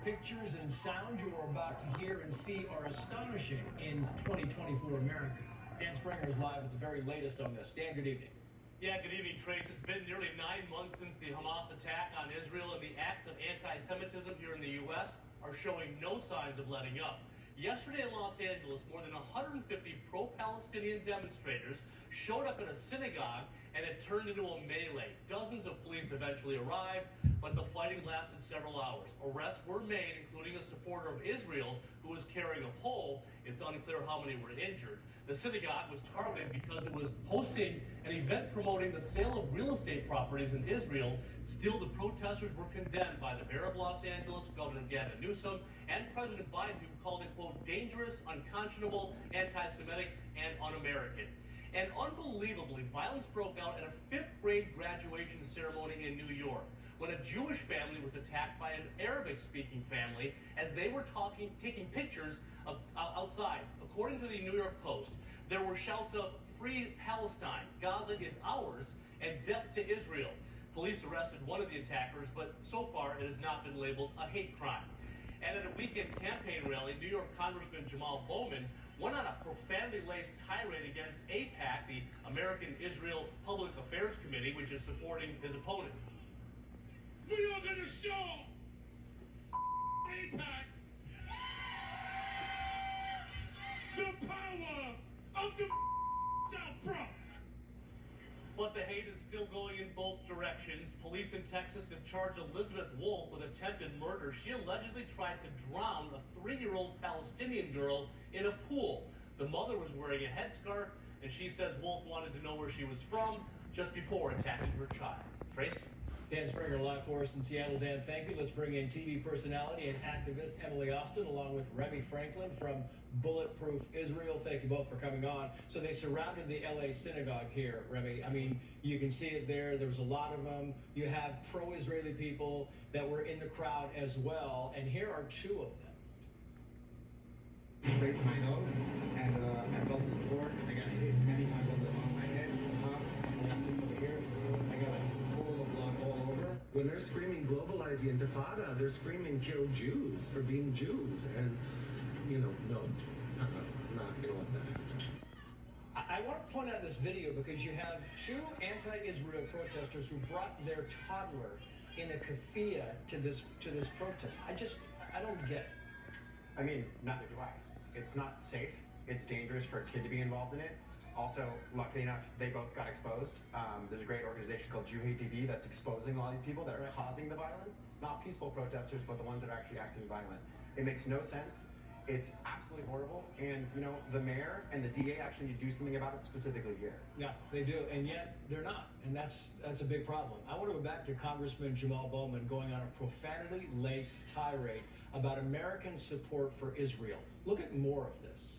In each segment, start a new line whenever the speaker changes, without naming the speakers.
pictures and sounds you are about to hear and see are astonishing in 2024 America. Dan Springer is live with the very latest on this. Dan, good evening.
Yeah, good evening, Trace. It's been nearly 9 months since the Hamas attack on Israel, and the acts of anti-Semitism here in the U.S. are showing no signs of letting up. Yesterday in Los Angeles, more than 150 pro-Palestinian demonstrators showed up at a synagogue, and it turned into a melee. Dozens of police eventually arrived, but the fighting lasted several hours. Arrests were made, including a supporter of Israel who was carrying a pole. It's unclear how many were injured. The synagogue was targeted because it was hosting an event promoting the sale of real estate properties in Israel. Still, the protesters were condemned by the mayor of Los Angeles, Governor Gavin Newsom, and President Biden, who called it, quote, dangerous, unconscionable, anti-Semitic, and un-American. And unbelievably, violence broke out at a 5th grade graduation ceremony in New York when a Jewish family was attacked by an Arabic-speaking family as they were taking pictures outside. According to the New York Post, there were shouts of "Free Palestine," "Gaza is ours," and "Death to Israel." Police arrested one of the attackers, but so far it has not been labeled a hate crime. And at a weekend campaign rally, New York Congressman Jamal Bowman went on a profanity-laced tirade against AIPAC, the American Israel Public Affairs Committee, which is supporting his opponent.
We are going to show AIPAC the power of the South Bronx.
But the hate is still going in both directions. Police in Texas have charged Elizabeth Wolf with attempted murder. She allegedly tried to drown a 3-year-old Palestinian girl in a pool. The mother was wearing a headscarf, and she says Wolf wanted to know where she was from just before attacking her child. Trace?
Dan Springer live for us in Seattle. Dan, thank you. Let's bring in TV personality and activist Emily Austin, along with Remy Franklin from Bulletproof Israel. Thank you both for coming on. So they surrounded the LA synagogue here, Remy. I mean, you can see it there. There was a lot of them. You have pro-Israeli people that were in the crowd as well, and here are 2 of them.
Straight to my nose, and I fell to the floor. I got hit many times on my head, over here. I got a pool of blood all over. When they're screaming globalize the Intifada, they're screaming kill Jews for being Jews, and you know, no, not gonna let that happen.
I want to point out this video because you have 2 anti-Israel protesters who brought their toddler in a keffiyeh to this protest. I don't get it.
I mean, neither do I. It's not safe. It's dangerous for a kid to be involved in it. Also, luckily enough, they both got exposed. There's a great organization called Jew Hate TV that's exposing all these people that are causing the violence. Not peaceful protesters, but the ones that are actually acting violent. It makes no sense. It's absolutely horrible. And, you know, the mayor and the DA actually need to do something about it specifically here.
Yeah, they do. And yet they're not. And that's a big problem. I want to go back to Congressman Jamal Bowman going on a profanity-laced tirade about American support for Israel. Look at more of this.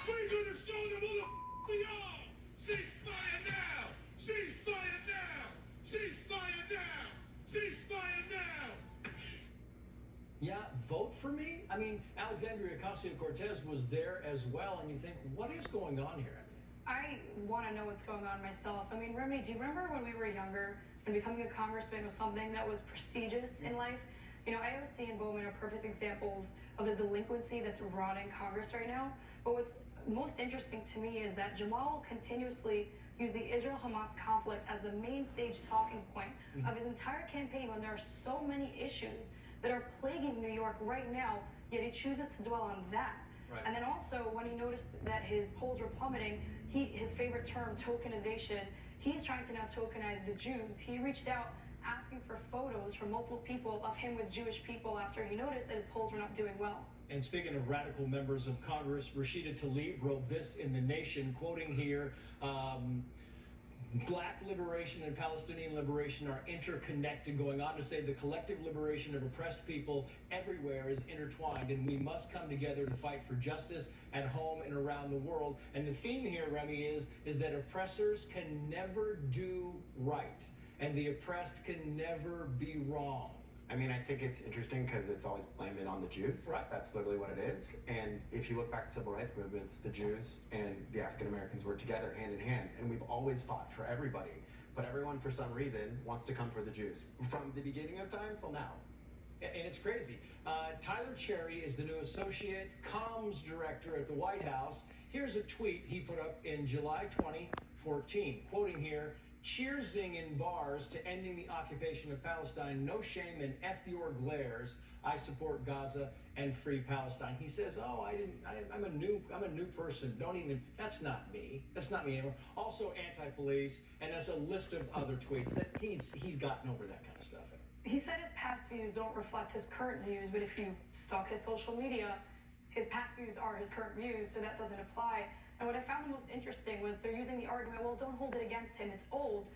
We're gonna show them who the we are. Ceasefire now! Ceasefire now! Ceasefire now! Ceasefire now!
Yeah, vote for me? I mean, Alexandria Ocasio-Cortez was there as well, and you think, what is going on here?
I want to know what's going on myself. I mean, Remy, do you remember when we were younger, when becoming a congressman was something that was prestigious in life? You know, AOC and Bowman are perfect examples of the delinquency that's rotting Congress right now. But what's most interesting to me is that Jamal continuously used the Israel-Hamas conflict as the main stage talking point of his entire campaign when there are so many issues that are plaguing New York right now, yet he chooses to dwell on that. Right. And then also, when he noticed that his polls were plummeting, his favorite term, tokenization, he's trying to now tokenize the Jews. He reached out asking for photos from multiple people of him with Jewish people after he noticed that his polls were not doing well.
And speaking of radical members of Congress, Rashida Tlaib wrote this in The Nation, quoting here, Black liberation and Palestinian liberation are interconnected, going on to say the collective liberation of oppressed people everywhere is intertwined, and we must come together to fight for justice at home and around the world. And the theme here, Remy, is that oppressors can never do right, and the oppressed can never be wrong.
I mean, I think it's interesting because it's always blamed it on the Jews.
Right.
That's literally what it is. And if you look back to civil rights movements, the Jews and the African Americans were together hand in hand, and we've always fought for everybody. But everyone, for some reason, wants to come for the Jews from the beginning of time till now.
And it's crazy. Tyler Cherry is the new associate comms director at the White House. Here's a tweet he put up in July 2014, quoting here, "Cheersing in bars to ending the occupation of Palestine. No shame and F your glares. I support Gaza and free Palestine." He says, "Oh, I'm a new person. Don't even, that's not me. That's not me anymore." Also anti-police, and there's a list of other tweets that he's gotten over that kind of stuff.
He said his past views don't reflect his current views, but if you stalk his social media, his past views are his current views, so that doesn't apply. And what I found the most interesting was they're using the argument, well, don't hold it against him, it's old.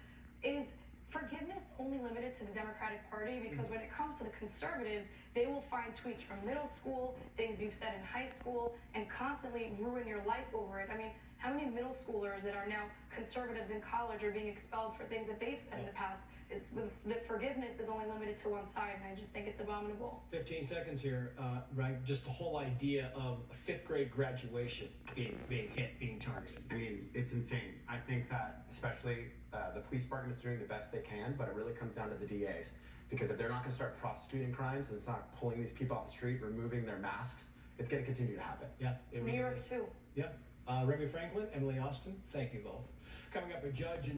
Is forgiveness only limited to the Democratic Party? Because when it comes to the conservatives, they will find tweets from middle school, things you've said in high school, and constantly ruin your life over it. I mean, how many middle schoolers that are now conservatives in college are being expelled for things that they've said in the past? Is the forgiveness is only limited to one side, and I just think it's abominable.
15 seconds here, right? Just the whole idea of a 5th grade graduation being hit, being targeted.
I mean, it's insane. I think that especially the police department is doing the best they can, but it really comes down to the DAs. Because if they're not going to start prosecuting crimes and it's not pulling these people off the street, removing their masks, it's going to continue to happen.
Yeah, it
New
really
York
is.
too.
Yeah. Remy Franklin, Emily Austin, thank you both. Coming up, a judge in